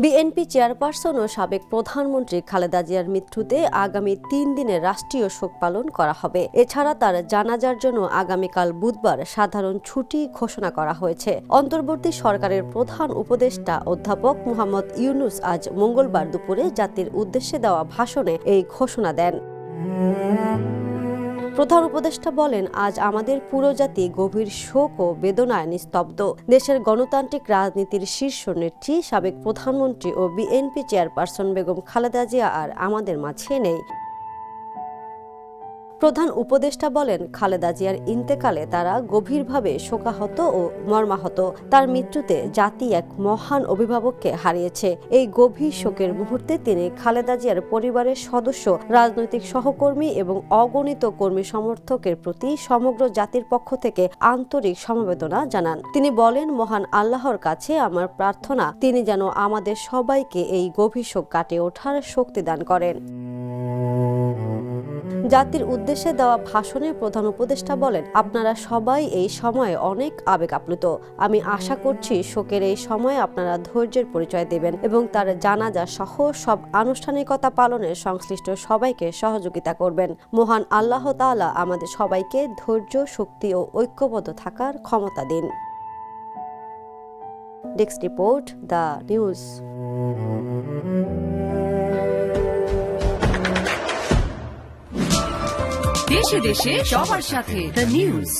BNP chairperson ও সাবেক প্রধানমন্ত্রী খালেদা জিয়ার মৃত্যুতে আগামী ৩ দিনের রাষ্ট্রীয় শোক পালন করা হবে। এছাড়া তার জানাজার জন্য আগামীকাল বুধবার সাধারণ ছুটি ঘোষণা করা হয়েছে। অন্তর্বর্তী সরকারের প্রধান উপদেষ্টা অধ্যাপক মোহাম্মদ ইউনূস আজ মঙ্গলবার দুপুরে জাতির উদ্দেশ্যে দেওয়া ভাষণে এই ঘোষণা দেন। প্রধান উপদেষ্টা বলেন, আজ আমাদের পুরো জাতি গভীর শোক ও বেদনায় নিস্তব্ধ। দেশের গণতান্ত্রিক রাজনীতির শীর্ষ নেত্রী সাবেক প্রধানমন্ত্রী ও বিএনপি চেয়ারপারসন বেগম খালেদা জিয়া আর আমাদের মাঝে নেই। প্রধান উপদেষ্টা বলেন, খালেদা জিয়ার ইন্তেকালে তারা গভীরভাবে শোকাহত ও মর্মাহত। তার মৃত্যুতে জাতি এক মহান অভিভাবককে হারিয়েছে। এই গভীর শোকের মুহূর্তে তিনি খালেদা জিয়ার পরিবারের সদস্য, রাজনৈতিক সহকর্মী এবং অগণিত কর্মী সমর্থকের প্রতি সমগ্র জাতির পক্ষ থেকে আন্তরিক সমবেদনা জানান। তিনি বলেন, মহান আল্লাহর কাছে আমার প্রার্থনা তিনি যেন আমাদের সবাইকে এই গভীর শোক কাটিয়ে ওঠার শক্তি দান করেন। জাতির উদ্দেশ্যে দেওয়া ভাষণে প্রধান উপদেষ্টা বলেন, আপনারা সবাই এই সময়ে অনেক আবেগ আপ্লুত। আমি আশা করছি শোকের এই সময়ে আপনারা ধৈর্যের পরিচয় দেবেন এবং তার জানাজা সহ সব আনুষ্ঠানিকতা পালনে সংশ্লিষ্ট সবাইকে সহযোগিতা করবেন। মহান আল্লাহ তাআলা আমাদের সবাইকে ধৈর্য, শক্তি ও ঐক্যবদ্ধ থাকার ক্ষমতা দিন। Desk report, the news. দেশে দেশে সবার সাথে দ্য নিউজ।